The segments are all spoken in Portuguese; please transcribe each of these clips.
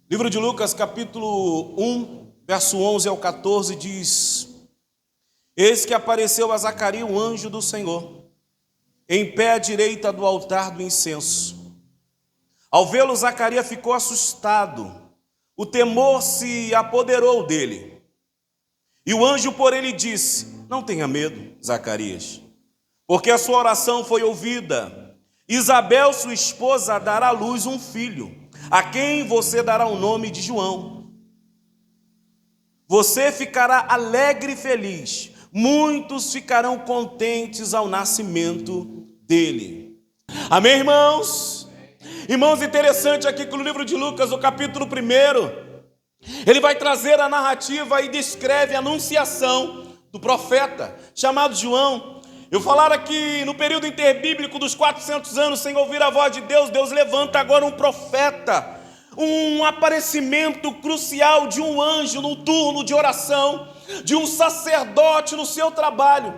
Livro de Lucas, capítulo 1, verso 11 ao 14, diz: Eis que apareceu a Zacarias um anjo do Senhor, em pé à direita do altar do incenso. Ao vê-lo, Zacarias ficou assustado, o temor se apoderou dele. E o anjo por ele disse: Não tenha medo, Zacarias, porque a sua oração foi ouvida. Isabel, sua esposa, dará à luz um filho, a quem você dará o nome de João. Você ficará alegre e feliz, muitos ficarão contentes ao nascimento dele. Amém, irmãos? Irmãos, interessante aqui que no livro de Lucas, no capítulo 1, ele vai trazer a narrativa e descreve a anunciação do profeta chamado João. Eu falar aqui no período interbíblico dos 400 anos sem ouvir a voz de Deus, Deus levanta agora um profeta, um aparecimento crucial de um anjo no turno de oração, de um sacerdote no seu trabalho.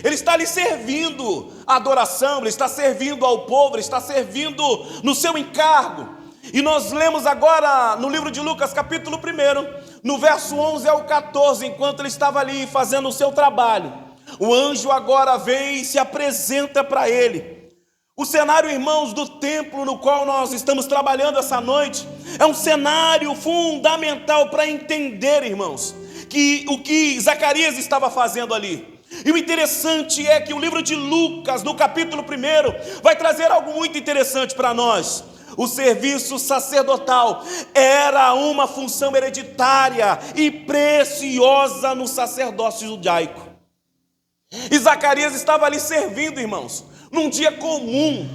Ele está ali servindo a adoração, ele está servindo ao povo, ele está servindo no seu encargo. E nós lemos agora no livro de Lucas, capítulo 1, no verso 11 ao 14, enquanto ele estava ali fazendo o seu trabalho, o anjo agora vem e se apresenta para ele. O cenário, irmãos, do templo no qual nós estamos trabalhando essa noite, é um cenário fundamental para entender, irmãos, que o que Zacarias estava fazendo ali. E o interessante é que o livro de Lucas, no capítulo 1, vai trazer algo muito interessante para nós. O serviço sacerdotal era uma função hereditária e preciosa no sacerdócio judaico. E Zacarias estava ali servindo, irmãos, num dia comum,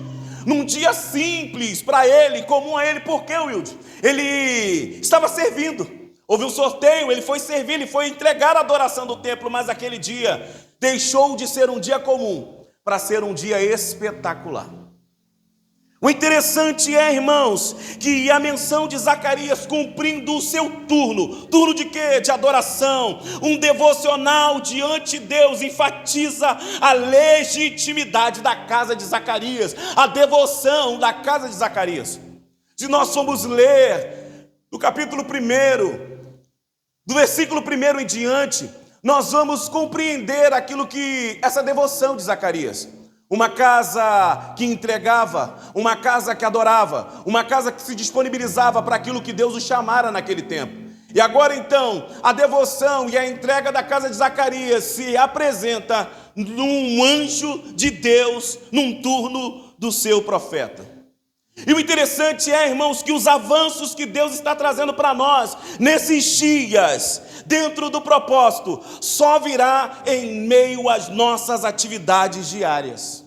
num dia simples para ele, comum a ele. Por quê, Wilde? Ele estava servindo. Houve um sorteio, ele foi servir, ele foi entregar a adoração do templo, mas aquele dia deixou de ser um dia comum para ser um dia espetacular. O interessante é, irmãos, que a menção de Zacarias cumprindo o seu turno de quê? De adoração, um devocional diante de Deus, enfatiza a legitimidade da casa de Zacarias, a devoção da casa de Zacarias. Se nós formos ler do capítulo 1, do versículo 1 em diante, nós vamos compreender aquilo que essa devoção de Zacarias. Uma casa que entregava, uma casa que adorava, uma casa que se disponibilizava para aquilo que Deus o chamara naquele tempo. E agora então, a devoção e a entrega da casa de Zacarias se apresenta num anjo de Deus, num turno do seu profeta. E o interessante é, irmãos, que os avanços que Deus está trazendo para nós nesses dias, dentro do propósito, só virá em meio às nossas atividades diárias.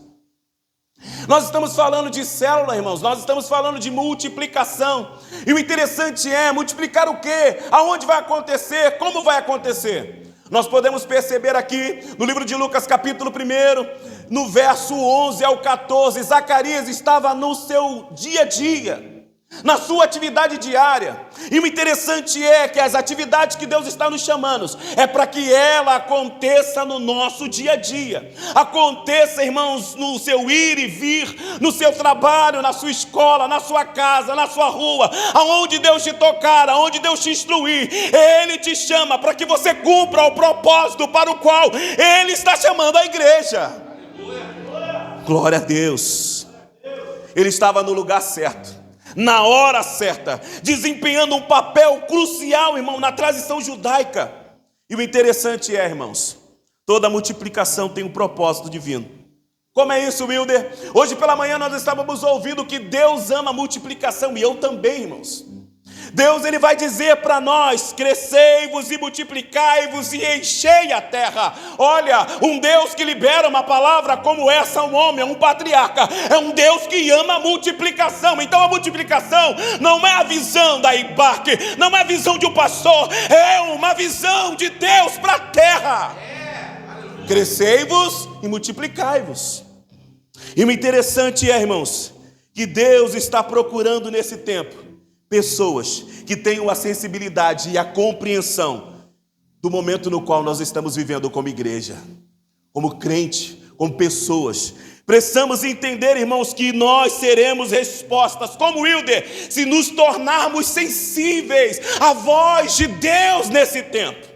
Nós estamos falando de célula, irmãos, nós estamos falando de multiplicação. E o interessante é multiplicar o quê? Aonde vai acontecer? Como vai acontecer? Nós podemos perceber aqui no livro de Lucas, capítulo 1, no verso 11 ao 14, Zacarias estava no seu dia a dia, na sua atividade diária. E o interessante é que as atividades que Deus está nos chamando é para que ela aconteça no nosso dia a dia. Aconteça, irmãos, no seu ir e vir, no seu trabalho, na sua escola, na sua casa, na sua rua, aonde Deus te tocar, aonde Deus te instruir. Ele te chama para que você cumpra o propósito para o qual Ele está chamando a igreja. Glória a Deus. Ele estava no lugar certo, na hora certa, desempenhando um papel crucial, irmão, na tradição judaica. E o interessante é, irmãos, toda multiplicação tem um propósito divino. Como é isso, Wilder? Hoje pela manhã nós estávamos ouvindo que Deus ama a multiplicação, e eu também, irmãos. Deus, ele vai dizer para nós: crescei-vos e multiplicai-vos e enchei a terra. Olha, um Deus que libera uma palavra como essa a um homem, a um patriarca, é um Deus que ama a multiplicação. Então a multiplicação não é a visão da Embarque, não é a visão de um pastor, é uma visão de Deus para a terra. Crescei-vos e multiplicai-vos. E o interessante é, irmãos, que Deus está procurando nesse tempo pessoas que tenham a sensibilidade e a compreensão do momento no qual nós estamos vivendo como igreja, como crente, como pessoas Precisamos entender, irmãos, que nós seremos respostas, como Wilder, se nos tornarmos sensíveis à voz de Deus nesse tempo.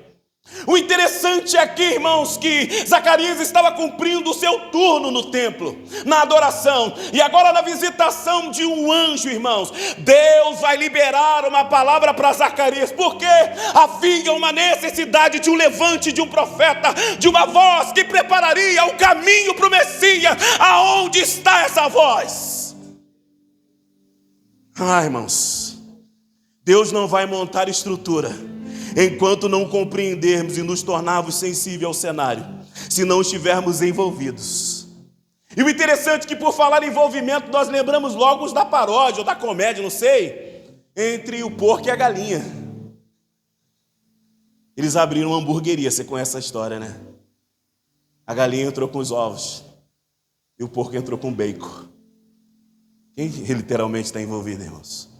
O interessante aqui, irmãos, que Zacarias estava cumprindo o seu turno no templo, na adoração, e agora na visitação de um anjo, irmãos, Deus vai liberar uma palavra para Zacarias, porque havia uma necessidade de um levante de um profeta, de uma voz que prepararia o caminho para o Messias. Aonde está essa voz? Irmãos, Deus não vai montar estrutura enquanto não compreendermos e nos tornarmos sensíveis ao cenário, se não estivermos envolvidos. E o interessante é que, por falar em envolvimento, nós lembramos logo da paródia ou da comédia, não sei, entre o porco e a galinha. Eles abriram uma hamburgueria, você conhece a história, né? A galinha entrou com os ovos e o porco entrou com o bacon. Quem literalmente está envolvido, irmãos?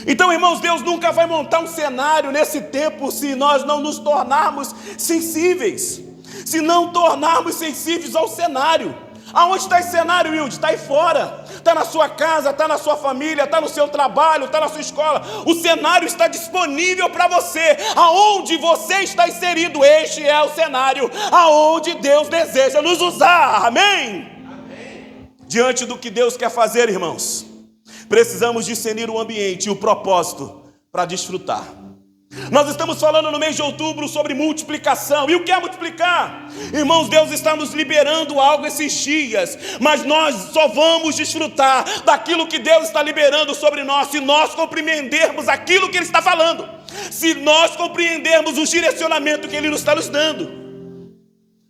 Então, irmãos, Deus nunca vai montar um cenário nesse tempo se nós não nos tornarmos sensíveis, se não tornarmos sensíveis ao cenário. Aonde está esse cenário, Wilde? Está aí fora, está na sua casa, está na sua família, está no seu trabalho, está na sua escola. O cenário está disponível para você. Aonde você está inserido, este é o cenário aonde Deus deseja nos usar. Amém? Amém. Diante do que Deus quer fazer, irmãos, precisamos discernir o ambiente e o propósito para desfrutar. Nós estamos falando no mês de outubro sobre multiplicação. E o que é multiplicar? Irmãos, Deus está nos liberando algo esses dias, mas nós só vamos desfrutar daquilo que Deus está liberando sobre nós se nós compreendermos aquilo que Ele está falando, se nós compreendermos o direcionamento que Ele nos está nos dando.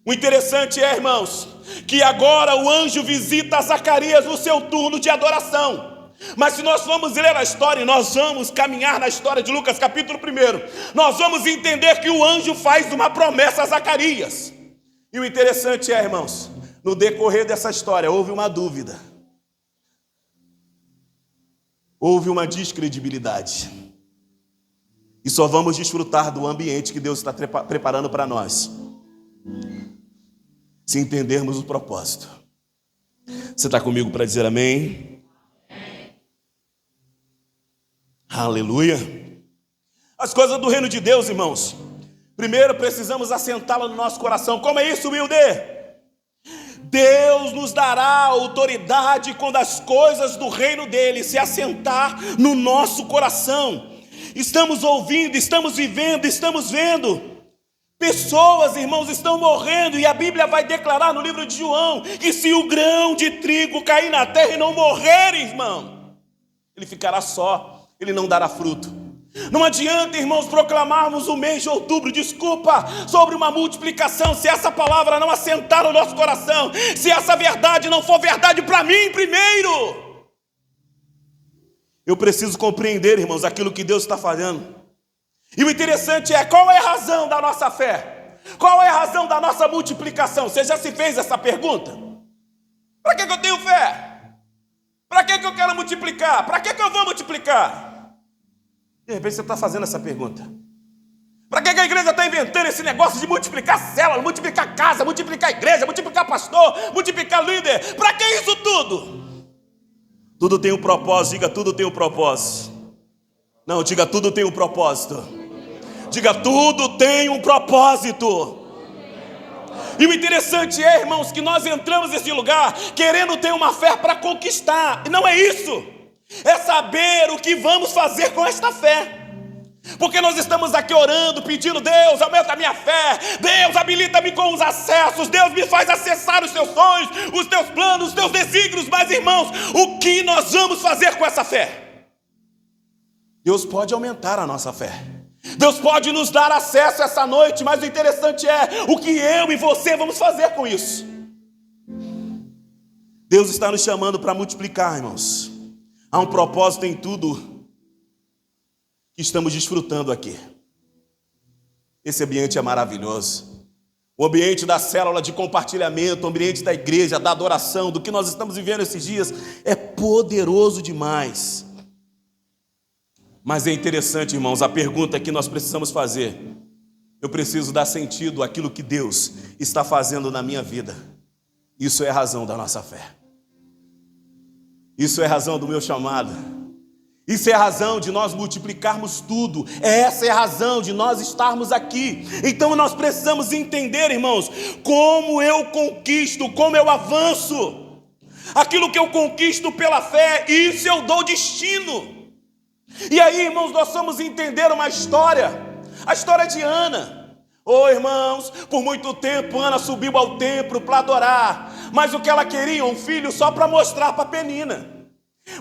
O interessante é, irmãos, que agora o anjo visita Zacarias no seu turno de adoração. Mas se nós vamos ler a história, e nós vamos caminhar na história de Lucas capítulo 1, nós vamos entender que o anjo faz uma promessa a Zacarias. E o interessante é, irmãos, no decorrer dessa história houve uma dúvida, houve uma descredibilidade. E só vamos desfrutar do ambiente que Deus está preparando para nós se entendermos o propósito. Você está comigo para dizer amém? Aleluia. As coisas do reino de Deus, irmãos, primeiro precisamos assentá-la no nosso coração. Como é isso, Wilder? Deus nos dará autoridade quando as coisas do reino dele se assentar no nosso coração. Estamos ouvindo, estamos vivendo, estamos vendo. Pessoas, irmãos, estão morrendo, e a Bíblia vai declarar no livro de João que se o grão de trigo cair na terra e não morrer, irmão, ele ficará só. Ele não dará fruto. Não adianta, irmãos, proclamarmos o mês de outubro, sobre uma multiplicação, se essa palavra não assentar no nosso coração, se essa verdade não for verdade para mim primeiro. Eu preciso compreender, irmãos, aquilo que Deus está fazendo. E o interessante é, qual é a razão da nossa fé? Qual é a razão da nossa multiplicação? Você já se fez essa pergunta? Para que eu tenho fé? Para que eu quero multiplicar? Para que eu vou multiplicar? De repente você está fazendo essa pergunta. Para que a igreja está inventando esse negócio de multiplicar célula, multiplicar casa, multiplicar igreja, multiplicar pastor, multiplicar líder? Para que isso tudo? Tudo tem um propósito, diga tudo tem um propósito. Não, diga tudo tem um propósito. Diga tudo tem um propósito. E o interessante é, irmãos, que nós entramos nesse lugar querendo ter uma fé para conquistar. E não é isso. É saber o que vamos fazer com esta fé. Porque nós estamos aqui orando, pedindo: Deus, aumenta a minha fé. Deus, habilita-me com os acessos. Deus, me faz acessar os teus sonhos, os teus planos, os teus desígnios. Mas, irmãos, o que nós vamos fazer com essa fé? Deus pode aumentar a nossa fé. Deus pode nos dar acesso essa noite, mas o interessante é o que eu e você vamos fazer com isso. Deus está nos chamando para multiplicar, irmãos. Há um propósito em tudo que estamos desfrutando aqui. Esse ambiente é maravilhoso. O ambiente da célula de compartilhamento, o ambiente da igreja, da adoração, do que nós estamos vivendo esses dias, é poderoso demais. Mas é interessante, irmãos, a pergunta que nós precisamos fazer: eu preciso dar sentido àquilo que Deus está fazendo na minha vida. Isso é a razão da nossa fé. Isso é a razão do meu chamado. Isso é a razão de nós multiplicarmos tudo. Essa é a razão de nós estarmos aqui. Então nós precisamos entender, irmãos, como eu conquisto, como eu avanço. Aquilo que eu conquisto pela fé, isso eu dou destino. E aí, irmãos, nós vamos entender uma história. A história de Ana. Oh, irmãos, por muito tempo Ana subiu ao templo para adorar. Mas o que ela queria? Um filho só para mostrar para Penina.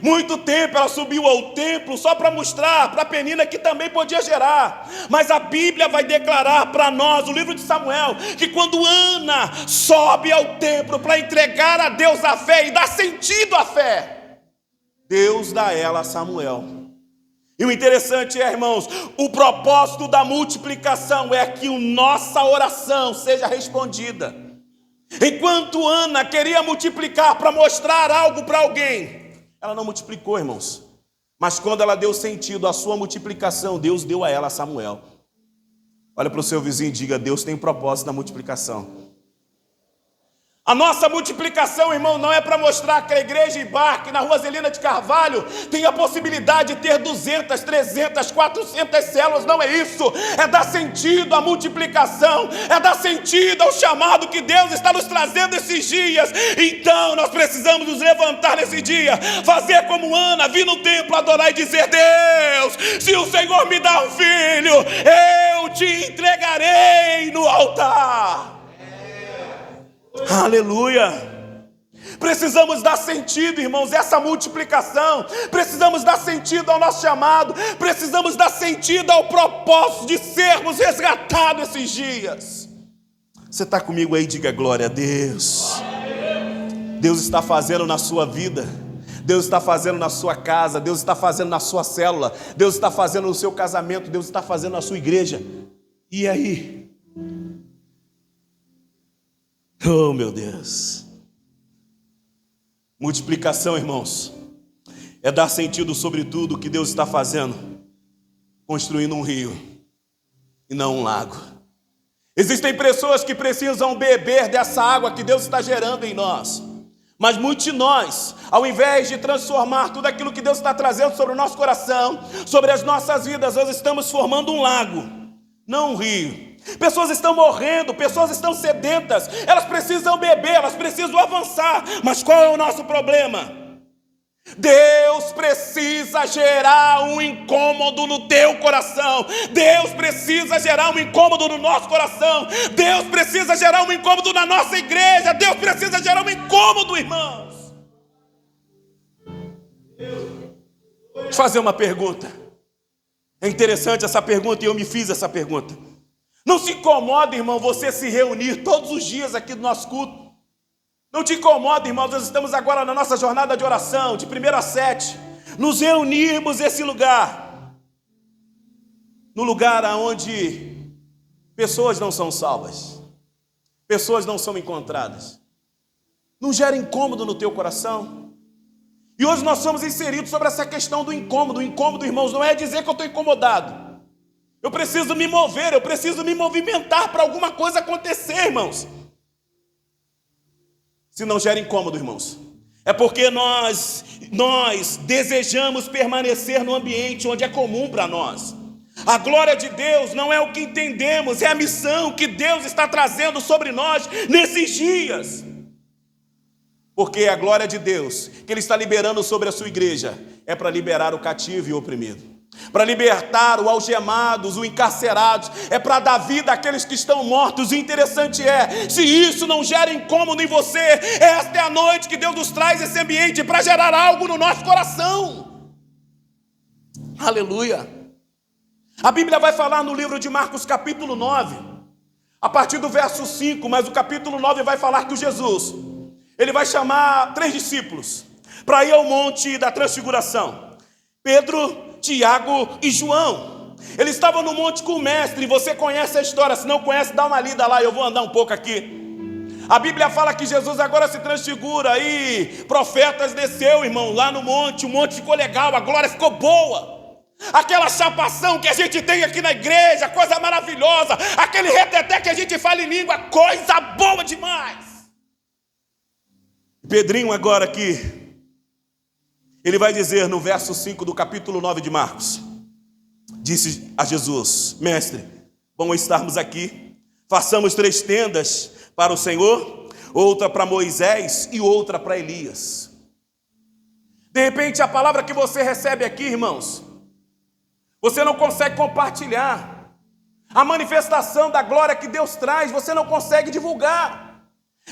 Muito tempo ela subiu ao templo só para mostrar para Penina que também podia gerar. Mas a Bíblia vai declarar para nós, o livro de Samuel, que quando Ana sobe ao templo para entregar a Deus a fé e dar sentido à fé, Deus dá ela a Samuel. E o interessante é, irmãos, o propósito da multiplicação é que a nossa oração seja respondida. Enquanto Ana queria multiplicar para mostrar algo para alguém, ela não multiplicou, irmãos. Mas quando ela deu sentido à sua multiplicação, Deus deu a ela Samuel. Olha para o seu vizinho e diga: Deus tem propósito na multiplicação. A nossa multiplicação, irmão, não é para mostrar que a igreja Embarque na Rua Zelina de Carvalho tem a possibilidade de ter 200, 300, 400 células. Não é isso. É dar sentido à multiplicação. É dar sentido ao chamado que Deus está nos trazendo esses dias. Então nós precisamos nos levantar nesse dia, fazer como Ana, vir no templo adorar e dizer: Deus, se o Senhor me dá um filho, eu te entregarei no altar. Aleluia. Precisamos dar sentido, irmãos, a essa multiplicação. Precisamos dar sentido ao nosso chamado. Precisamos dar sentido ao propósito de sermos resgatados esses dias. Você está comigo aí? Diga glória a Deus. Deus está fazendo na sua vida. Deus está fazendo na sua casa. Deus está fazendo na sua célula. Deus está fazendo no seu casamento. Deus está fazendo na sua igreja. E aí? Oh, meu Deus. Multiplicação, irmãos, é dar sentido sobre tudo que Deus está fazendo, construindo um rio e não um lago. Existem pessoas que precisam beber dessa água que Deus está gerando em nós. Mas muitos de nós, ao invés de transformar tudo aquilo que Deus está trazendo sobre o nosso coração, sobre as nossas vidas, nós estamos formando um lago, não um rio. Pessoas estão morrendo, pessoas estão sedentas, elas precisam beber, elas precisam avançar. Mas qual é o nosso problema? Deus precisa gerar um incômodo no teu coração. Deus precisa gerar um incômodo no nosso coração. Deus precisa gerar um incômodo na nossa igreja. Deus precisa gerar um incômodo, irmãos. Deixa eu fazer uma pergunta. É interessante essa pergunta e eu me fiz essa pergunta. Não se incomoda, irmão, você se reunir todos os dias aqui do nosso culto. Não te incomoda, irmão, nós estamos agora na nossa jornada de oração, de 1 a 7. Nos reunirmos nesse lugar. No lugar onde pessoas não são salvas. Pessoas não são encontradas. Não gera incômodo no teu coração? E hoje nós somos inseridos sobre essa questão do incômodo. O incômodo, irmãos, não é dizer que eu estou incomodado. Eu preciso me mover, eu preciso me movimentar para alguma coisa acontecer, irmãos. Se não gera incômodo, irmãos, é porque nós desejamos permanecer no ambiente onde é comum para nós. A glória de Deus não é o que entendemos, é a missão que Deus está trazendo sobre nós nesses dias. Porque a glória de Deus que Ele está liberando sobre a sua igreja é para liberar o cativo e o oprimido. Para libertar os algemados, os encarcerados, é para dar vida àqueles que estão mortos. O interessante é, se isso não gera incômodo em você, esta é a noite que Deus nos traz esse ambiente para gerar algo no nosso coração. Aleluia. A Bíblia vai falar no livro de Marcos capítulo 9, a partir do verso 5, mas o capítulo 9 vai falar que o Jesus, ele vai chamar 3 discípulos para ir ao monte da transfiguração. Pedro, Tiago e João. Eles estavam no monte com o mestre. Você conhece a história, se não conhece, dá uma lida lá. Eu vou andar um pouco aqui. A Bíblia fala que Jesus agora se transfigura. E profetas desceu, irmão, lá no monte. O monte ficou legal, a glória ficou boa. Aquela chapação que a gente tem aqui na igreja, coisa maravilhosa. Aquele reteté que a gente fala em língua, coisa boa demais. Pedrinho agora aqui, Ele vai dizer no verso 5 do capítulo 9 de Marcos: disse a Jesus: Mestre, bom estarmos aqui. Façamos 3 tendas para o Senhor, outra para Moisés e outra para Elias. De repente, a palavra que você recebe aqui, irmãos, você não consegue compartilhar. A manifestação da glória que Deus traz, você não consegue divulgar.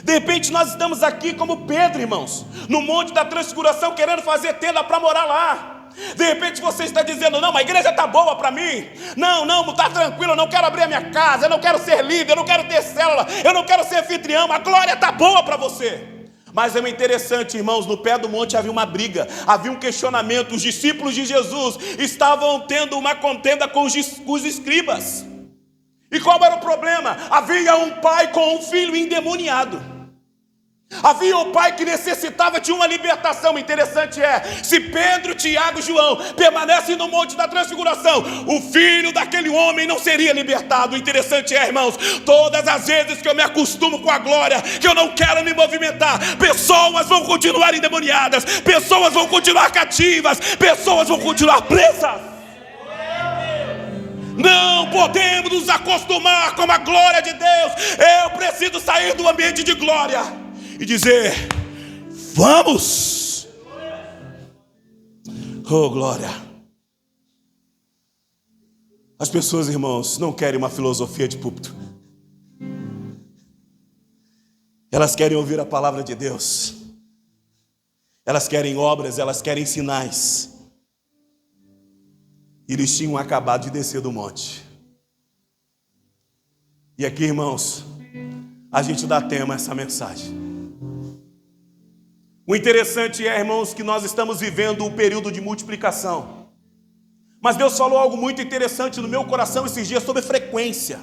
De repente nós estamos aqui como Pedro, irmãos, no Monte da Transfiguração, querendo fazer tenda para morar lá. De repente você está dizendo: não, a igreja está boa para mim. Não, está tranquilo, eu não quero abrir a minha casa, eu não quero ser líder, eu não quero ter célula, eu não quero ser anfitrião. A glória está boa para você. Mas é interessante, irmãos, no pé do monte havia uma briga, havia um questionamento. Os discípulos de Jesus estavam tendo uma contenda com os escribas. E qual era o problema? Havia um pai com um filho endemoniado. Havia um pai que necessitava de uma libertação. Interessante é, se Pedro, Tiago e João permanecem no Monte da Transfiguração, o filho daquele homem não seria libertado. Interessante é, irmãos, todas as vezes que eu me acostumo com a glória, que eu não quero me movimentar, pessoas vão continuar endemoniadas, pessoas vão continuar cativas, pessoas vão continuar presas. Não podemos nos acostumar com a glória de Deus. Eu preciso sair do ambiente de glória e dizer: vamos! Oh, glória! As pessoas, irmãos, não querem uma filosofia de púlpito. Elas querem ouvir a palavra de Deus. Elas querem obras, elas querem sinais. Eles tinham acabado de descer do monte. E aqui, irmãos, a gente dá tema a essa mensagem. O interessante é, irmãos, que nós estamos vivendo um período de multiplicação. Mas Deus falou algo muito interessante no meu coração esses dias sobre frequência.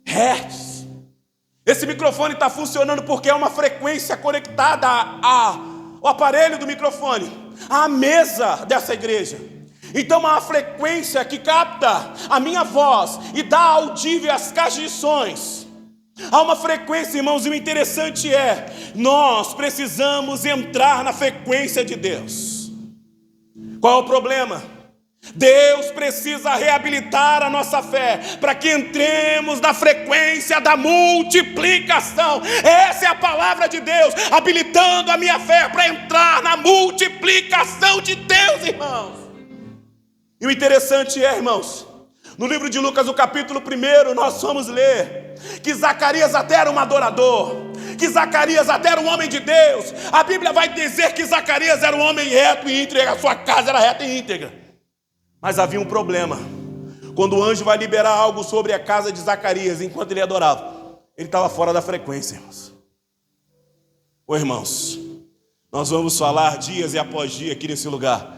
Hertz. Esse microfone está funcionando porque é uma frequência conectada ao aparelho do microfone, à mesa dessa igreja. Então há uma frequência que capta a minha voz e dá audível às caixas de sons. Há uma frequência, irmãos, e o interessante é, nós precisamos entrar na frequência de Deus. Qual é o problema? Deus precisa reabilitar a nossa fé para que entremos na frequência da multiplicação. Essa é a palavra de Deus, habilitando a minha fé para entrar na multiplicação de Deus, irmãos. E o interessante é, irmãos, no livro de Lucas, no capítulo 1, nós vamos ler que Zacarias até era um adorador, que Zacarias até era um homem de Deus. A Bíblia vai dizer que Zacarias era um homem reto e íntegro, a sua casa era reta e íntegra. Mas havia um problema. Quando o anjo vai liberar algo sobre a casa de Zacarias, enquanto ele adorava, ele estava fora da frequência, irmãos. Ô, irmãos, nós vamos falar dias e após dia aqui nesse lugar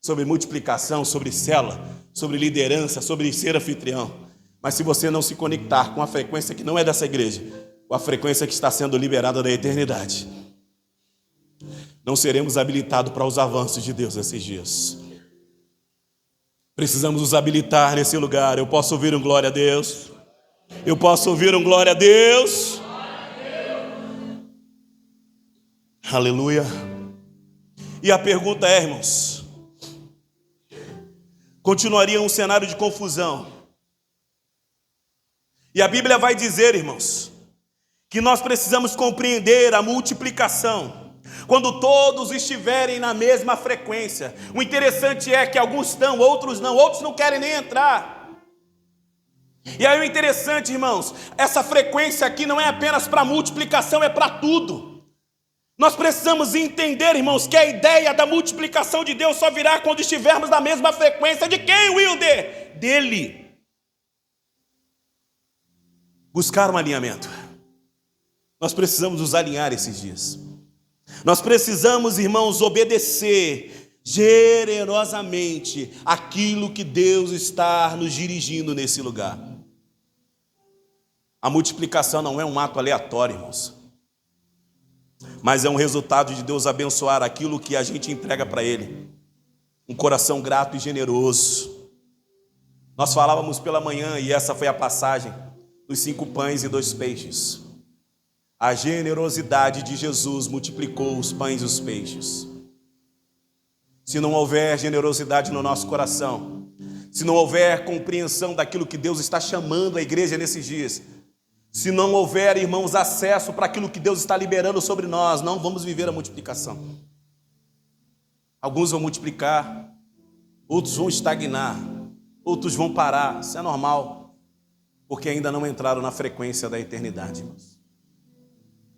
sobre multiplicação, sobre célula, sobre liderança, sobre ser anfitrião. Mas se você não se conectar com a frequência que não é dessa igreja, com a frequência que está sendo liberada da eternidade, não seremos habilitados para os avanços de Deus nesses dias. Precisamos nos habilitar nesse lugar. Eu posso ouvir um glória a Deus? Eu posso ouvir um glória a Deus? Aleluia. E a pergunta é, irmãos, continuaria um cenário de confusão. E a Bíblia vai dizer, irmãos, que nós precisamos compreender a multiplicação quando todos estiverem na mesma frequência. O interessante é que alguns estão, outros não querem nem entrar. E aí o interessante, irmãos, essa frequência aqui não é apenas para multiplicação, é para tudo. Nós precisamos entender, irmãos, que a ideia da multiplicação de Deus só virá quando estivermos na mesma frequência. De quem, Wilder? Dele. Buscar um alinhamento. Nós precisamos nos alinhar esses dias. Nós precisamos, irmãos, obedecer generosamente aquilo que Deus está nos dirigindo nesse lugar. A multiplicação não é um ato aleatório, irmãos, mas é um resultado de Deus abençoar aquilo que a gente entrega para Ele. Um coração grato e generoso. Nós falávamos pela manhã, e essa foi a passagem dos 5 pães e 2 peixes. A generosidade de Jesus multiplicou os pães e os peixes. se não houver generosidade no nosso coração, se não houver compreensão daquilo que Deus está chamando a igreja nesses dias, se não houver, irmãos, acesso para aquilo que Deus está liberando sobre nós, não vamos viver a multiplicação. Alguns vão multiplicar, outros vão estagnar, outros vão parar. Isso é normal, porque ainda não entraram na frequência da eternidade, irmãos.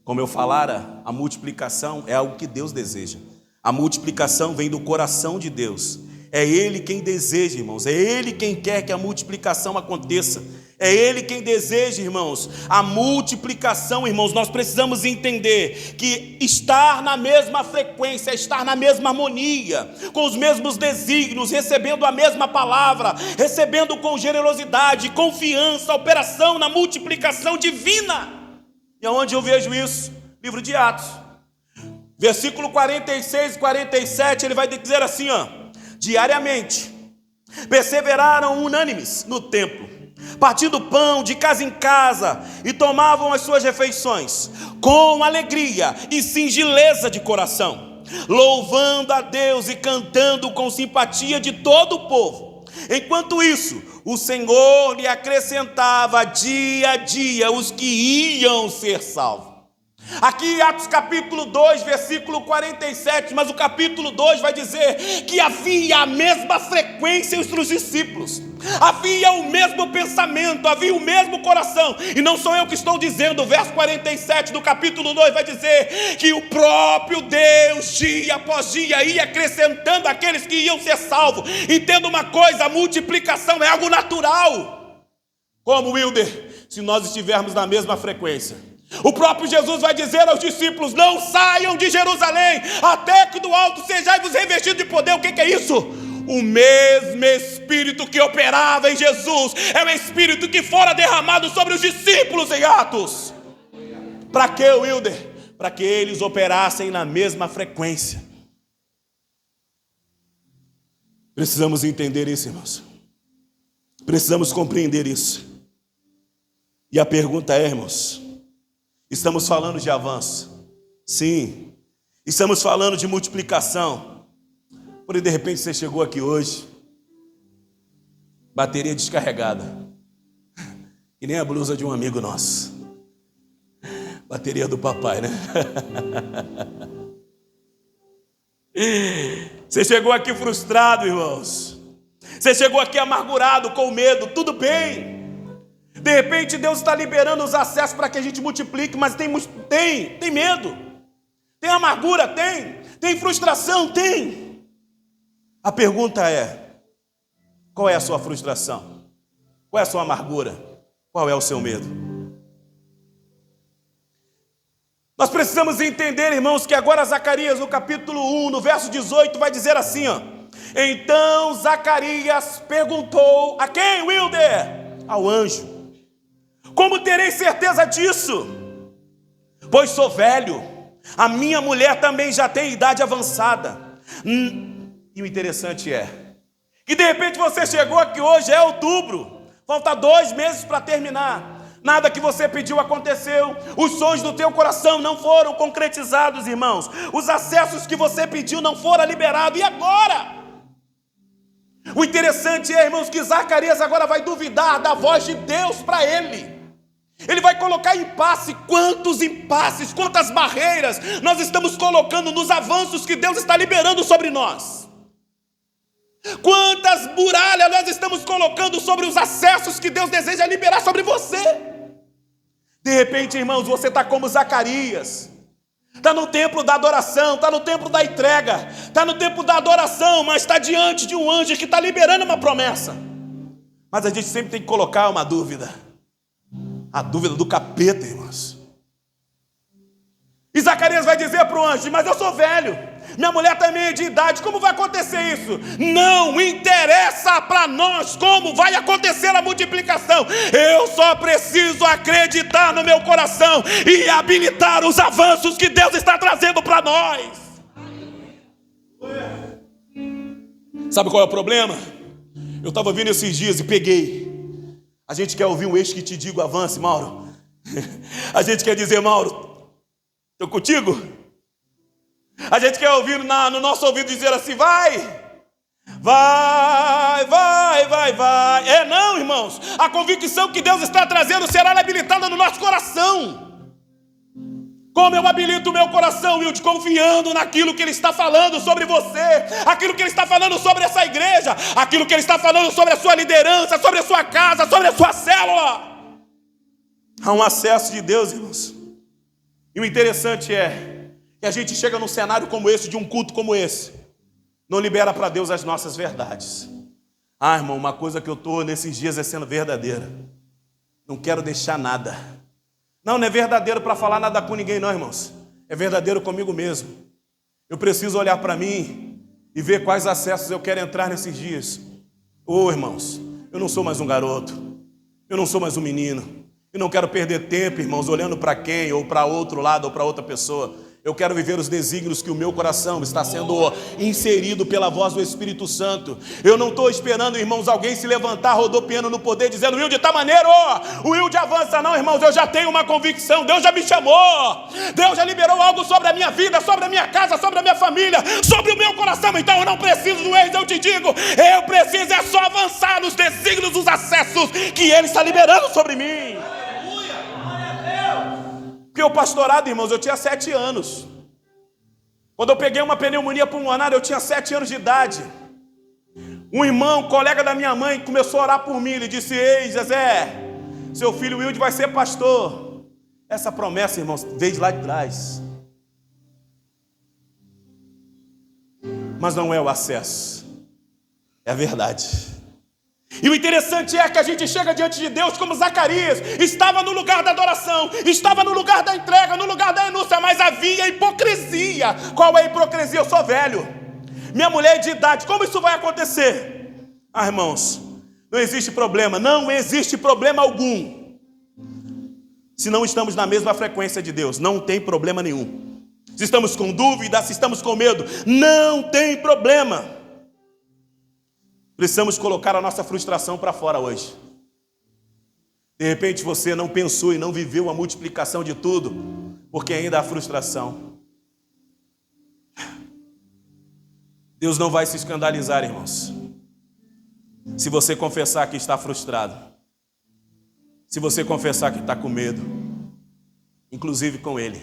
Como eu falara, a multiplicação é algo que Deus deseja. A multiplicação vem do coração de Deus. É Ele quem deseja, irmãos. É Ele quem quer que a multiplicação aconteça. É Ele quem deseja, irmãos, a multiplicação, irmãos. Nós precisamos entender que estar na mesma frequência, estar na mesma harmonia, com os mesmos desígnios, recebendo a mesma palavra, recebendo com generosidade, confiança, operação na multiplicação divina. E aonde eu vejo isso? Livro de Atos, versículo 46 e 47, ele vai dizer assim, diariamente perseveraram unânimes no templo, partindo pão de casa em casa, e tomavam as suas refeições com alegria e singeleza de coração, louvando a Deus e cantando com simpatia de todo o povo. Enquanto isso, o Senhor lhe acrescentava dia a dia os que iam ser salvos. Aqui Atos capítulo 2, versículo 47, mas o capítulo 2 vai dizer que havia a mesma frequência entre os discípulos, havia o mesmo pensamento, havia o mesmo coração, e não sou eu que estou dizendo. O verso 47 do capítulo 2 vai dizer que o próprio Deus, dia após dia, ia acrescentando aqueles que iam ser salvos. Entenda uma coisa, a multiplicação é algo natural. Como, Wilder? Se nós estivermos na mesma frequência. O próprio Jesus vai dizer aos discípulos: não saiam de Jerusalém, até que do alto sejais revestidos de poder. O que é isso? O mesmo Espírito que operava em Jesus é o Espírito que fora derramado sobre os discípulos em Atos. Para que, Wilder? Para que eles operassem na mesma frequência. Precisamos entender isso, irmãos. Precisamos compreender isso. E a pergunta é, irmãos, estamos falando de avanço? Sim. Estamos falando de multiplicação. Porém, de repente, você chegou aqui hoje, bateria descarregada, que nem a blusa de um amigo nosso. Bateria do papai, né? Você chegou aqui frustrado, irmãos. Você chegou aqui amargurado, com medo. Tudo bem. De repente Deus está liberando os acessos para que a gente multiplique, mas tem medo, tem amargura, tem frustração, tem. A pergunta é: qual é a sua frustração? Qual é a sua amargura? Qual é o seu medo? Nós precisamos entender, irmãos, que agora Zacarias, no capítulo 1, no verso 18, vai dizer assim, então Zacarias perguntou a quem, Wilder? Ao anjo: como terei certeza disso? Pois sou velho, a minha mulher também já tem idade avançada. E o interessante é que de repente você chegou aqui hoje, é outubro, falta 2 meses para terminar. Nada que você pediu aconteceu. Os sonhos do teu coração não foram concretizados, irmãos. Os acessos que você pediu não foram liberados. E agora? O interessante é, irmãos, que Zacarias agora vai duvidar da voz de Deus para ele. Ele vai colocar impasse. Quantos impasses, quantas barreiras nós estamos colocando nos avanços que Deus está liberando sobre nós? Quantas muralhas nós estamos colocando sobre os acessos que Deus deseja liberar sobre você? De repente, irmãos, você está como Zacarias. Está no templo da adoração, está no templo da entrega, está no templo da adoração, mas está diante de um anjo que está liberando uma promessa. Mas a gente sempre tem que colocar uma dúvida. A dúvida do capeta, irmãos. E Zacarias vai dizer para o anjo: mas eu sou velho, minha mulher também é de idade, como vai acontecer isso? Não interessa para nós como vai acontecer a multiplicação. Eu só preciso acreditar no meu coração e habilitar os avanços que Deus está trazendo para nós. Sabe qual é o problema? Eu estava vindo esses dias e peguei. A gente quer ouvir um eixo que te digo, avance, Mauro. A gente quer dizer: Mauro, estou contigo? A gente quer ouvir no nosso ouvido dizer assim: vai, vai, vai, vai, vai. É não, irmãos. A convicção que Deus está trazendo será habilitada no nosso coração. Como eu habilito o meu coração, Wilde, confiando naquilo que Ele está falando sobre você, aquilo que Ele está falando sobre essa igreja, aquilo que Ele está falando sobre a sua liderança, sobre a sua casa, sobre a sua célula. Há um acesso de Deus, irmãos. E o interessante é que a gente chega num cenário como esse, de um culto como esse, não libera para Deus as nossas verdades. Ah, irmão, uma coisa que eu estou nesses dias é sendo verdadeira. Não quero deixar nada. Não é verdadeiro para falar nada com ninguém não, irmãos. É verdadeiro comigo mesmo. Eu preciso olhar para mim e ver quais acessos eu quero entrar nesses dias. Irmãos, eu não sou mais um garoto. Eu não sou mais um menino. Eu não quero perder tempo, irmãos, olhando para quem, ou para outro lado, ou para outra pessoa. Eu quero viver os desígnios que o meu coração está sendo inserido pela voz do Espírito Santo. Eu não estou esperando, irmãos, alguém se levantar rodopiando no poder, dizendo: Wilde, está maneiro, o Wilde avança. Não, irmãos, eu já tenho uma convicção. Deus já me chamou. Deus já liberou algo sobre a minha vida, sobre a minha casa, sobre a minha família, sobre o meu coração. Então eu não preciso do ex, eu te digo, eu preciso é só avançar nos desígnios, dos acessos que Ele está liberando sobre mim. Porque o pastorado, irmãos, eu tinha 7 anos. Quando eu peguei uma pneumonia pulmonar, eu tinha 7 anos de idade. Um irmão, colega da minha mãe, começou a orar por mim. Ele disse: ei, Zezé, seu filho Wilde vai ser pastor. Essa promessa, irmãos, veio de lá de trás. Mas não é o acesso, é a verdade. E o interessante é que a gente chega diante de Deus como Zacarias. Estava no lugar da adoração, estava no lugar da entrega, no lugar da renúncia, mas havia hipocrisia. Qual é a hipocrisia? Eu sou velho, minha mulher é de idade, como isso vai acontecer? Ah, irmãos, não existe problema, não existe problema algum. Se não estamos na mesma frequência de Deus, não tem problema nenhum. Se estamos com dúvida, se estamos com medo, não tem problema. Precisamos colocar a nossa frustração para fora hoje. De repente você não pensou e não viveu a multiplicação de tudo, porque ainda há frustração. Deus não vai se escandalizar, irmãos, se você confessar que está frustrado, se você confessar que está com medo, inclusive com Ele.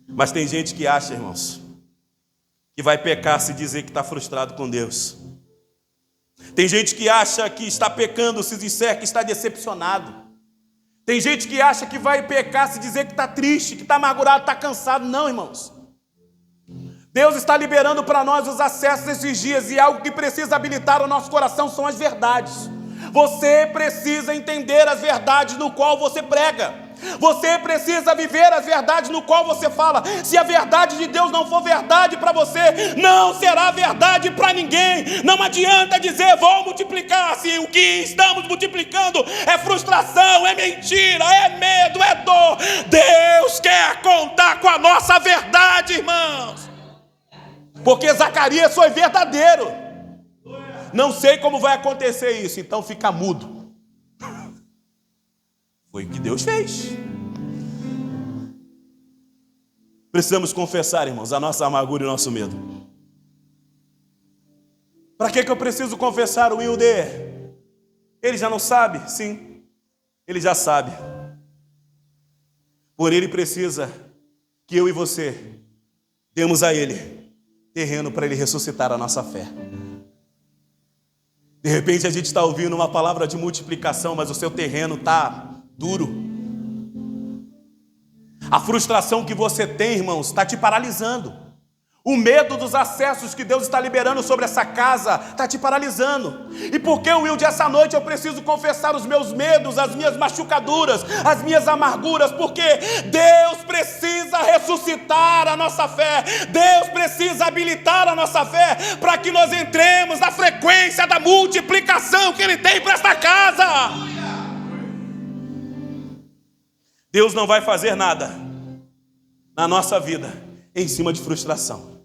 Mas tem gente que acha, irmãos, que vai pecar se dizer que está frustrado com Deus. Tem gente que acha que está pecando se disser que está decepcionado. Tem gente que acha que vai pecar se dizer que está triste, que está amargurado, está cansado. Não, irmãos. Deus está liberando para nós os acessos esses dias, e algo que precisa habilitar o nosso coração são as verdades. Você precisa entender as verdades no qual você prega. Você precisa viver as verdades no qual você fala. Se a verdade de Deus não for verdade para você, não será verdade para ninguém. Não adianta dizer: vou multiplicar, se o que estamos multiplicando é frustração, é mentira, é medo, é dor. Deus quer contar com a nossa verdade, irmãos, porque Zacarias foi verdadeiro. Não sei como vai acontecer isso, então fica mudo. Foi o que Deus fez. Precisamos confessar, irmãos, a nossa amargura e o nosso medo. Para que eu preciso confessar, Wilde? Ele já não sabe? Sim, ele já sabe. Porém, ele precisa que eu e você demos a ele terreno para ele ressuscitar a nossa fé. De repente a gente está ouvindo uma palavra de multiplicação, mas o seu terreno está duro. A frustração que você tem, irmãos, está te paralisando. O medo dos acessos que Deus está liberando sobre essa casa está te paralisando. E por que, Wilde, essa noite eu preciso confessar os meus medos, as minhas machucaduras, as minhas amarguras? Porque Deus precisa ressuscitar a nossa fé. Deus precisa habilitar a nossa fé para que nós entremos na frequência da multiplicação que Ele tem para esta casa. Deus não vai fazer nada na nossa vida em cima de frustração.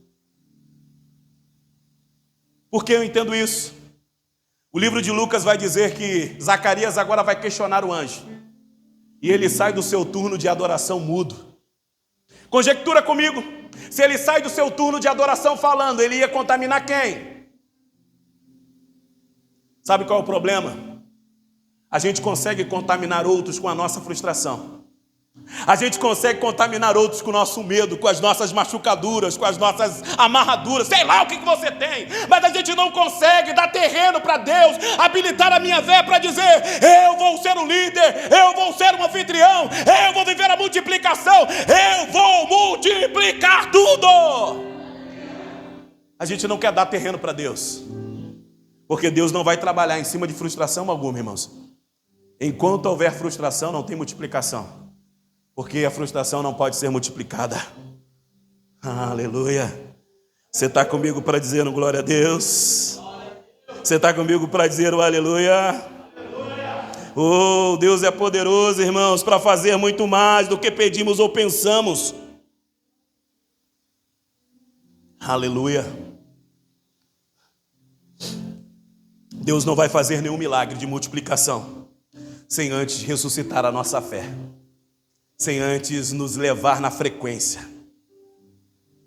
Por que eu entendo isso? O livro de Lucas vai dizer que Zacarias agora vai questionar o anjo. E ele sai do seu turno de adoração mudo. Conjectura comigo. Se ele sai do seu turno de adoração falando, ele ia contaminar quem? Sabe qual é o problema? A gente consegue contaminar outros com a nossa frustração. A gente consegue contaminar outros com o nosso medo, com as nossas machucaduras, com as nossas amarraduras, sei lá o que você tem, mas a gente não consegue dar terreno para Deus, habilitar a minha fé para dizer: eu vou ser um líder, eu vou ser um anfitrião, eu vou viver a multiplicação, eu vou multiplicar tudo. A gente não quer dar terreno para Deus, porque Deus não vai trabalhar em cima de frustração alguma, irmãos. Enquanto houver frustração, não tem multiplicação. Porque a frustração não pode ser multiplicada. Aleluia. Você está comigo para dizer um glória a Deus? Você está comigo para dizer o aleluia? Oh, Deus é poderoso, irmãos, para fazer muito mais do que pedimos ou pensamos. Aleluia. Deus não vai fazer nenhum milagre de multiplicação sem antes ressuscitar a nossa fé, sem antes nos levar na frequência.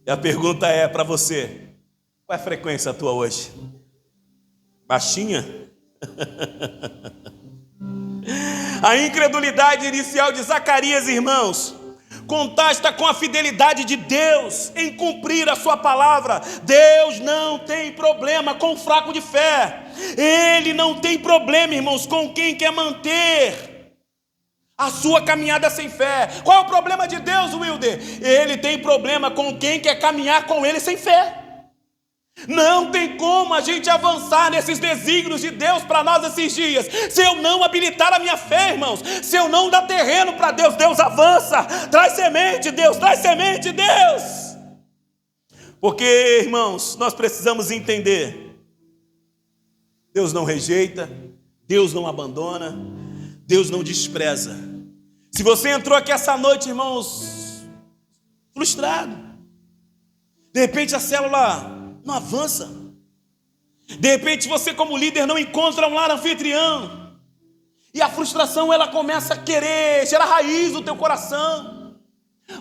E a pergunta é para você: qual é a frequência tua hoje? Baixinha? A incredulidade inicial de Zacarias, irmãos, contrasta com a fidelidade de Deus em cumprir a sua palavra. Deus não tem problema com o fraco de fé. Ele não tem problema, irmãos, com quem quer manter a sua caminhada sem fé. Qual é o problema de Deus, Wilder? Ele tem problema com quem quer caminhar com ele sem fé. Não tem como a gente avançar nesses desígnios de Deus para nós esses dias se eu não habilitar a minha fé, irmãos. Se eu não dar terreno para Deus, Deus avança. Traz semente, Deus, traz semente, Deus. Porque, irmãos, nós precisamos entender: Deus não rejeita, Deus não abandona, Deus não despreza. Se você entrou aqui essa noite, irmãos, frustrado, de repente a célula não avança, de repente você como líder não encontra um lar anfitrião, e a frustração ela começa a querer gerar raiz no teu coração.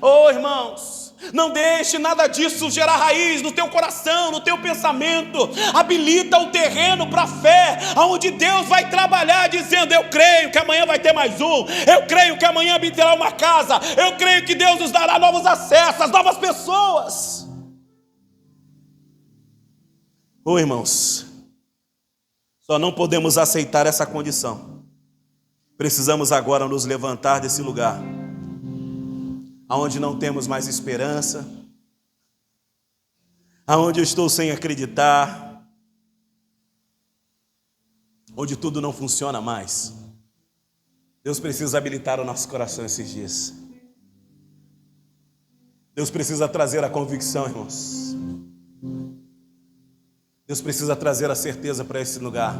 Oh, irmãos, não deixe nada disso gerar raiz no teu coração, no teu pensamento. Habilita o terreno para a fé, onde Deus vai trabalhar dizendo: eu creio que amanhã vai ter mais um, eu creio que amanhã habitará uma casa, eu creio que Deus nos dará novos acessos, novas pessoas. Oh, irmãos, só não podemos aceitar essa condição. Precisamos agora nos levantar desse lugar aonde não temos mais esperança, aonde eu estou sem acreditar, onde tudo não funciona mais. Deus precisa habilitar o nosso coração esses dias. Deus precisa trazer a convicção, irmãos. Deus precisa trazer a certeza para esse lugar.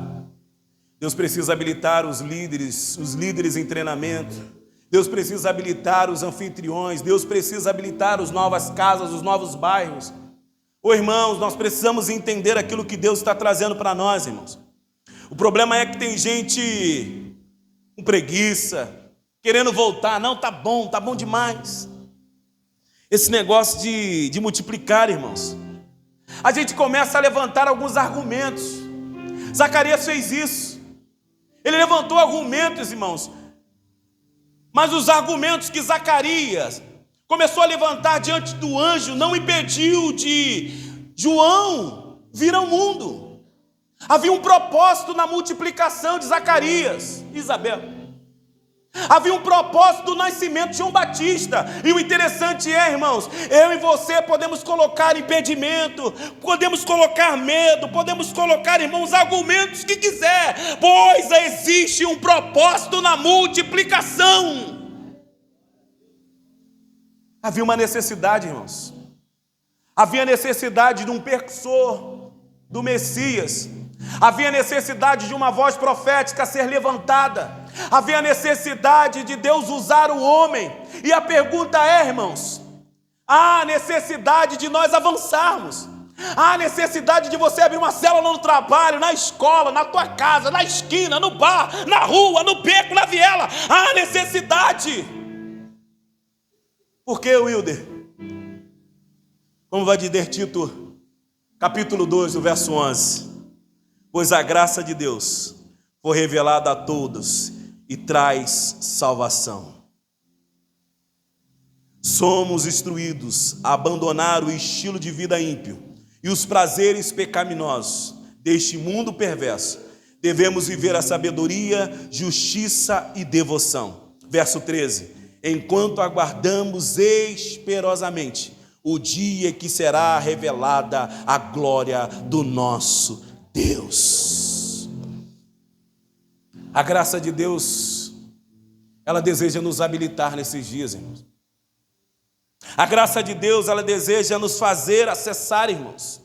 Deus precisa habilitar os líderes em treinamento. Deus precisa habilitar os anfitriões. Deus precisa habilitar as novas casas, os novos bairros. Ô, irmãos, nós precisamos entender aquilo que Deus está trazendo para nós, irmãos. O problema é que tem gente com preguiça, querendo voltar. Não, tá bom demais. Esse negócio de multiplicar, irmãos. A gente começa a levantar alguns argumentos. Zacarias fez isso. Ele levantou argumentos, irmãos. Mas os argumentos que Zacarias começou a levantar diante do anjo não impediu de João vir ao mundo. Havia um propósito na multiplicação de Zacarias e Isabel. Havia um propósito do nascimento de João Batista. E o interessante é, irmãos, eu e você podemos colocar impedimento, podemos colocar medo, podemos colocar, irmãos, argumentos que quiser, pois existe um propósito na multiplicação. Havia uma necessidade, irmãos. Havia necessidade de um precursor do Messias. Havia necessidade de uma voz profética a ser levantada. Havia necessidade de Deus usar o homem. E a pergunta é, irmãos, há necessidade de nós avançarmos. Há necessidade de você abrir uma célula no trabalho, na escola, na tua casa, na esquina, no bar, na rua, no beco, na viela. Há necessidade. Por quê, Wilder? Como vai dizer Tito, capítulo 2, o verso 11. Pois a graça de Deus foi revelada a todos e traz salvação. Somos instruídos a abandonar o estilo de vida ímpio e os prazeres pecaminosos deste mundo perverso. Devemos viver a sabedoria, justiça e devoção. Verso 13. Enquanto aguardamos esperosamente o dia que será revelada a glória do nosso Deus. A graça de Deus, ela deseja nos habilitar nesses dias, irmãos. A graça de Deus, ela deseja nos fazer acessar, irmãos.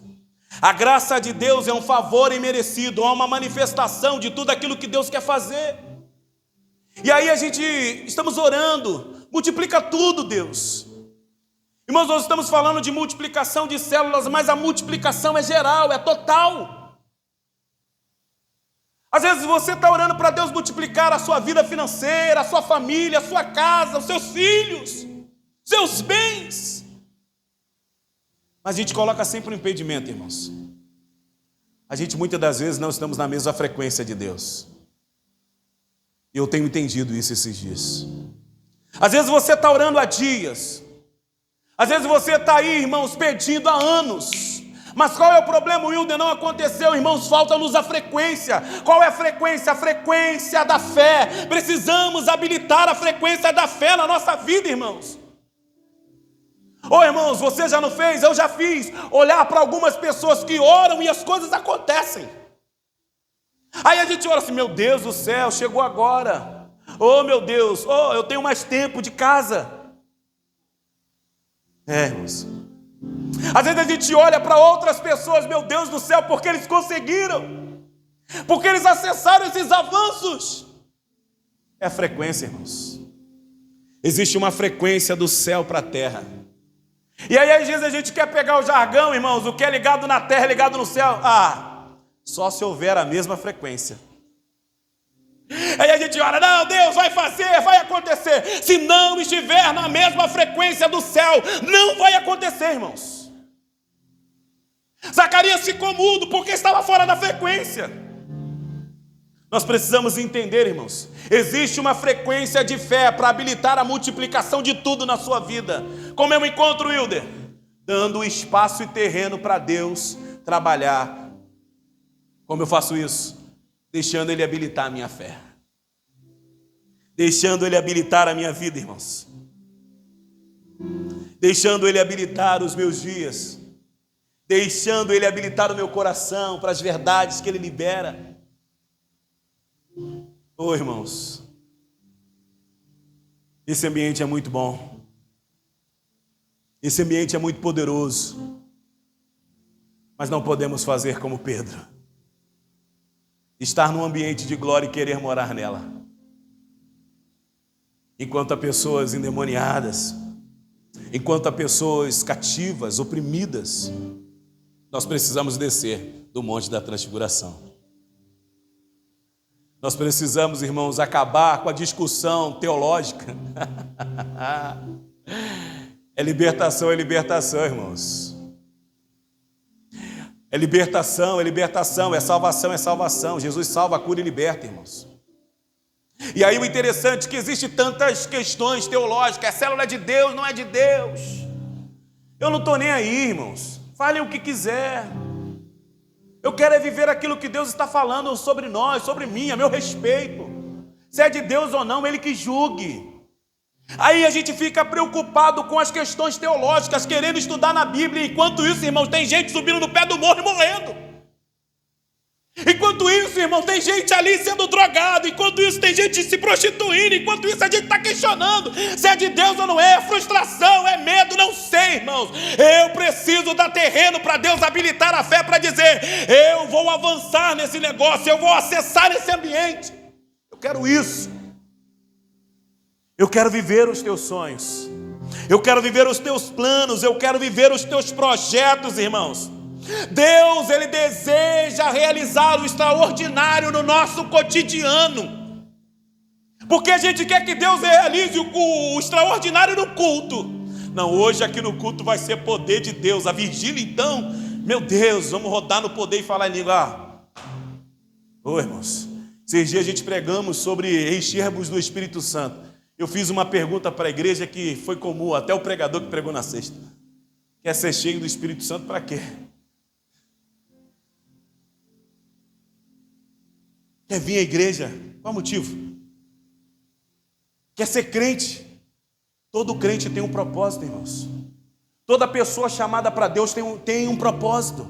A graça de Deus é um favor imerecido, é uma manifestação de tudo aquilo que Deus quer fazer. E aí estamos orando, multiplica tudo, Deus. Irmãos, nós estamos falando de multiplicação de células, mas a multiplicação é geral, é total. Às vezes você está orando para Deus multiplicar a sua vida financeira, a sua família, a sua casa, os seus filhos, seus bens. Mas a gente coloca sempre um impedimento, irmãos. A gente muitas das vezes não estamos na mesma frequência de Deus. E eu tenho entendido isso esses dias. Às vezes você está orando há dias. Às vezes você está aí, irmãos, pedindo há anos. Mas qual é o problema, Wilder? Não aconteceu, irmãos, falta-nos a frequência. Qual é a frequência? A frequência da fé. Precisamos habilitar a frequência da fé na nossa vida, irmãos. Irmãos, você já não fez? Eu já fiz. Olhar para algumas pessoas que oram e as coisas acontecem. Aí a gente olha assim, meu Deus do céu, chegou agora. Meu Deus, eu tenho mais tempo de casa. Irmãos. Às vezes a gente olha para outras pessoas, meu Deus do céu, porque eles conseguiram, porque eles acessaram esses avanços. É a frequência, irmãos. Existe uma frequência do céu para a terra. E aí às vezes a gente quer pegar o jargão, irmãos, o que é ligado na terra é ligado no céu. Só se houver a mesma frequência. Aí a gente ora, não, Deus vai fazer, vai acontecer. Se não estiver na mesma frequência do céu, não vai acontecer, irmãos. Zacarias ficou mudo porque estava fora da frequência. Nós precisamos entender, irmãos, existe uma frequência de fé para habilitar a multiplicação de tudo na sua vida. Como eu encontro, Wilder? Dando espaço e terreno para Deus trabalhar. Como eu faço isso? Deixando Ele habilitar a minha fé. Deixando Ele habilitar a minha vida, irmãos. Deixando Ele habilitar os meus dias. Deixando Ele habilitar o meu coração para as verdades que Ele libera. Irmãos, esse ambiente é muito bom. Esse ambiente é muito poderoso. Mas não podemos fazer como Pedro. Estar num ambiente de glória e querer morar nela. Enquanto há pessoas endemoniadas, enquanto há pessoas cativas, oprimidas, nós precisamos descer do Monte da Transfiguração. Nós precisamos, irmãos, acabar com a discussão teológica. É libertação, irmãos. É libertação, é salvação, é salvação. Jesus salva, cura e liberta, irmãos. E aí o interessante é que existem tantas questões teológicas. É célula de Deus, não é de Deus. Eu não estou nem aí, irmãos. Falem o que quiser. Eu quero é viver aquilo que Deus está falando sobre nós, sobre mim, a meu respeito. Se é de Deus ou não, Ele que julgue. Aí a gente fica preocupado com as questões teológicas, querendo estudar na Bíblia. Enquanto isso, irmãos, tem gente subindo no pé do morro e morrendo. Enquanto isso, irmão, tem gente ali sendo drogado. Enquanto isso, tem gente se prostituindo. Enquanto isso, a gente está questionando se é de Deus ou não é. É frustração, é medo, não sei, irmãos. Eu preciso dar terreno para Deus habilitar a fé para dizer: eu vou avançar nesse negócio, eu vou acessar esse ambiente. Eu quero isso. Eu quero viver os teus sonhos. Eu quero viver os teus planos. Eu quero viver os teus projetos, irmãos. Deus, Ele deseja realizar o extraordinário no nosso cotidiano. Porque a gente quer que Deus realize o extraordinário no culto, Não, hoje aqui no culto vai ser poder de Deus. A vigília então, meu Deus, vamos rodar no poder e falar em língua. Ô irmãos, esses dias a gente pregamos sobre enchermos do Espírito Santo. Eu fiz uma pergunta para a igreja que foi comum, até o pregador que pregou na sexta. Quer ser cheio do Espírito Santo para quê? Quer vir à igreja? Qual o motivo? Quer ser crente? Todo crente tem um propósito, irmãos. Toda pessoa chamada para Deus tem um propósito.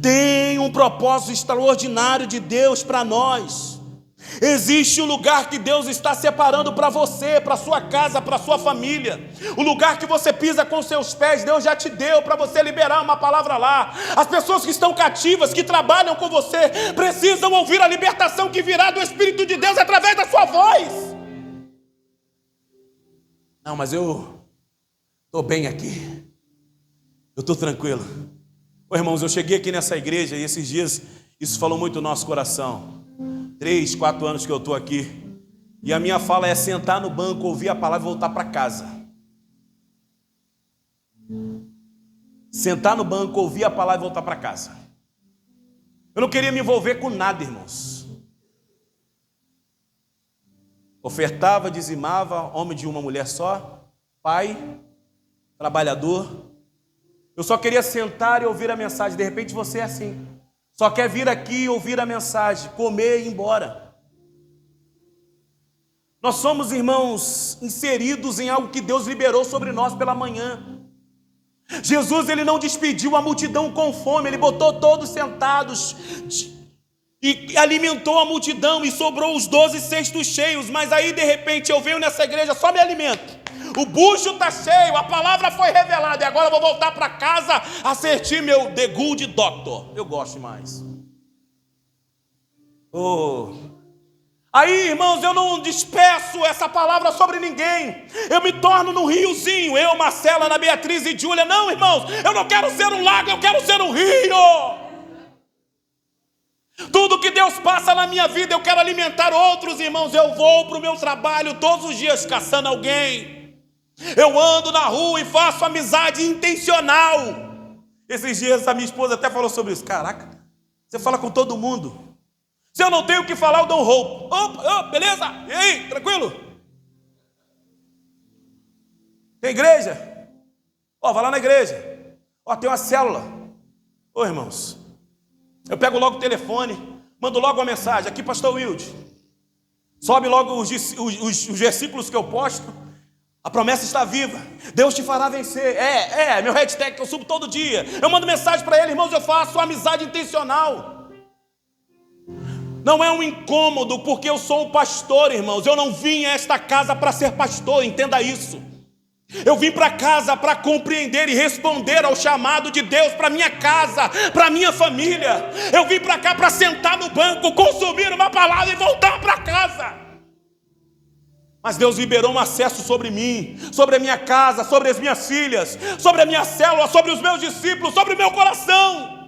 Tem um propósito extraordinário de Deus para nós. Existe um lugar que Deus está separando para você, para sua casa, para sua família. O lugar que você pisa com seus pés, Deus já te deu para você liberar uma palavra lá. As pessoas que estão cativas, que trabalham com você, precisam ouvir a libertação que virá do Espírito de Deus através da sua voz. Não, mas eu estou bem aqui. Eu estou tranquilo. Ô, irmãos, eu cheguei aqui nessa igreja e esses dias isso falou muito no nosso coração. 3, 4 anos que eu estou aqui. E a minha fala é sentar no banco, ouvir a palavra e voltar para casa. Sentar no banco, ouvir a palavra e voltar para casa. Eu não queria me envolver com nada, irmãos. Ofertava, dizimava, homem de uma mulher só, pai, trabalhador. Eu só queria sentar e ouvir a mensagem. De repente você é assim. Só quer vir aqui e ouvir a mensagem, comer e ir embora. Nós somos, irmãos, inseridos em algo que Deus liberou sobre nós pela manhã. Jesus, ele não despediu a multidão com fome, ele botou todos sentados e alimentou a multidão e sobrou os 12 cestos cheios. Mas aí, de repente, eu venho nessa igreja, só me alimento. O bucho está cheio, a palavra foi revelada e agora eu vou voltar para casa assistir meu The Good Doctor. Eu gosto mais. Aí, irmãos, eu não despeço essa palavra sobre ninguém. Eu me torno num riozinho. Eu, Marcela, Ana Beatriz e Júlia. Não, irmãos, eu não quero ser um lago, eu quero ser um rio. Tudo que Deus passa na minha vida, eu quero alimentar outros, irmãos. Eu vou para o meu trabalho todos os dias caçando alguém. Eu ando na rua e faço amizade intencional. Esses dias a minha esposa até falou sobre isso. Caraca, você fala com todo mundo. Se eu não tenho o que falar, eu dou um roubo. Opa, beleza? E aí, tranquilo? Tem igreja? Vai lá na igreja. Tem uma célula. Irmãos, eu pego logo o telefone, mando logo uma mensagem. Aqui, pastor Wilde. Sobe logo os versículos que eu posto. A promessa está viva. Deus te fará vencer. Meu hashtag que eu subo todo dia. Eu mando mensagem para ele, irmãos, eu faço amizade intencional. Não é um incômodo, porque eu sou um pastor, irmãos. Eu não vim a esta casa para ser pastor, entenda isso. Eu vim para casa para compreender e responder ao chamado de Deus para minha casa, para minha família. Eu vim para cá para sentar no banco, consumir uma palavra e voltar para casa. Mas Deus liberou um acesso sobre mim, sobre a minha casa, sobre as minhas filhas, sobre a minha célula, sobre os meus discípulos, sobre o meu coração.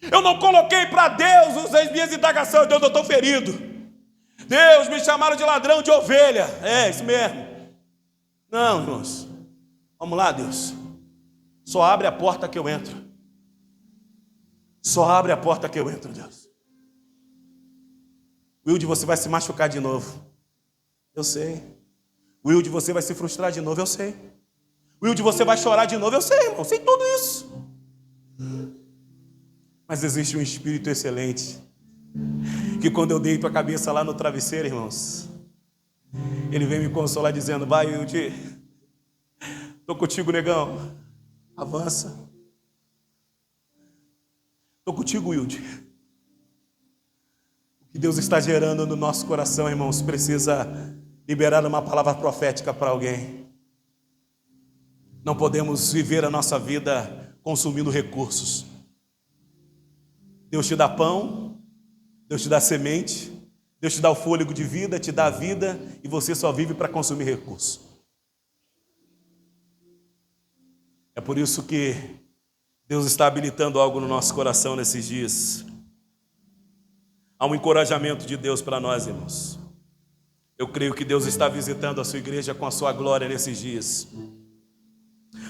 Eu não coloquei para Deus as minhas indagações. Deus, eu estou ferido. Deus, me chamaram de ladrão de ovelha. Isso mesmo. Não, irmãos. Vamos lá, Deus. Só abre a porta que eu entro. Só abre a porta que eu entro, Deus. Wilde, você vai se machucar de novo. Eu sei. Wilde, você vai se frustrar de novo, eu sei. Wilde, você vai chorar de novo, eu sei, irmão, sei tudo isso. Mas existe um espírito excelente, que quando eu deito a cabeça lá no travesseiro, irmãos, ele vem me consolar dizendo, vai, Wilde, estou contigo, negão, avança. Estou contigo, Wilde. O que Deus está gerando no nosso coração, irmãos, precisa liberar uma palavra profética para alguém. Não podemos viver a nossa vida consumindo recursos. Deus te dá pão, Deus te dá semente, Deus te dá o fôlego de vida, te dá a vida, e você só vive para consumir recursos. É por isso que Deus está habilitando algo no nosso coração nesses dias. Há um encorajamento de Deus para nós, irmãos. Eu creio que Deus está visitando a sua igreja com a sua glória nesses dias.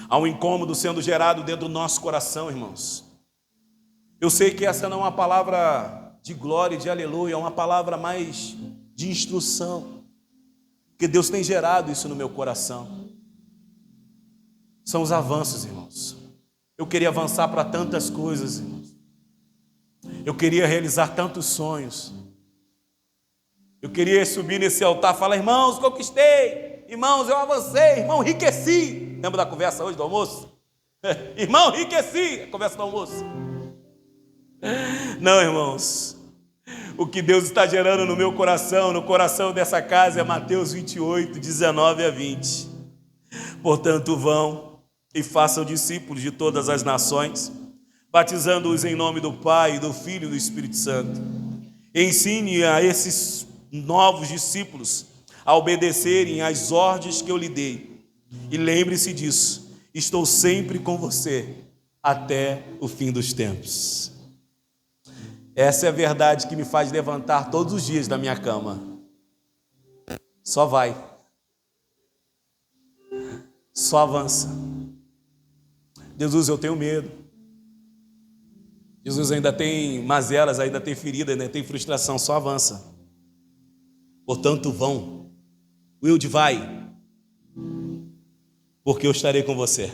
Há um incômodo sendo gerado dentro do nosso coração, irmãos. Eu sei que essa não é uma palavra de glória e de aleluia, é uma palavra mais de instrução, porque Deus tem gerado isso no meu coração. São os avanços, irmãos. Eu queria avançar para tantas coisas, irmãos. Eu queria realizar tantos sonhos. Eu queria subir nesse altar e falar: irmãos, conquistei. Irmãos, eu avancei. Irmão, enriqueci. Lembra da conversa hoje do almoço? Irmão, enriqueci. A conversa do almoço. Não, irmãos. O que Deus está gerando no meu coração, no coração dessa casa, é Mateus 28, 19 a 20. Portanto, vão e façam discípulos de todas as nações, batizando-os em nome do Pai, do Filho e do Espírito Santo. Ensine a esses novos discípulos a obedecerem às ordens que eu lhe dei. E lembre-se disso, estou sempre com você até o fim dos tempos. Essa é a verdade que me faz levantar todos os dias da minha cama. Só vai. Só avança. Jesus, eu tenho medo. Jesus, ainda tem mazelas, ainda tem ferida, ainda tem frustração. Só avança. Portanto, vão. Wilde, vai. Porque eu estarei com você.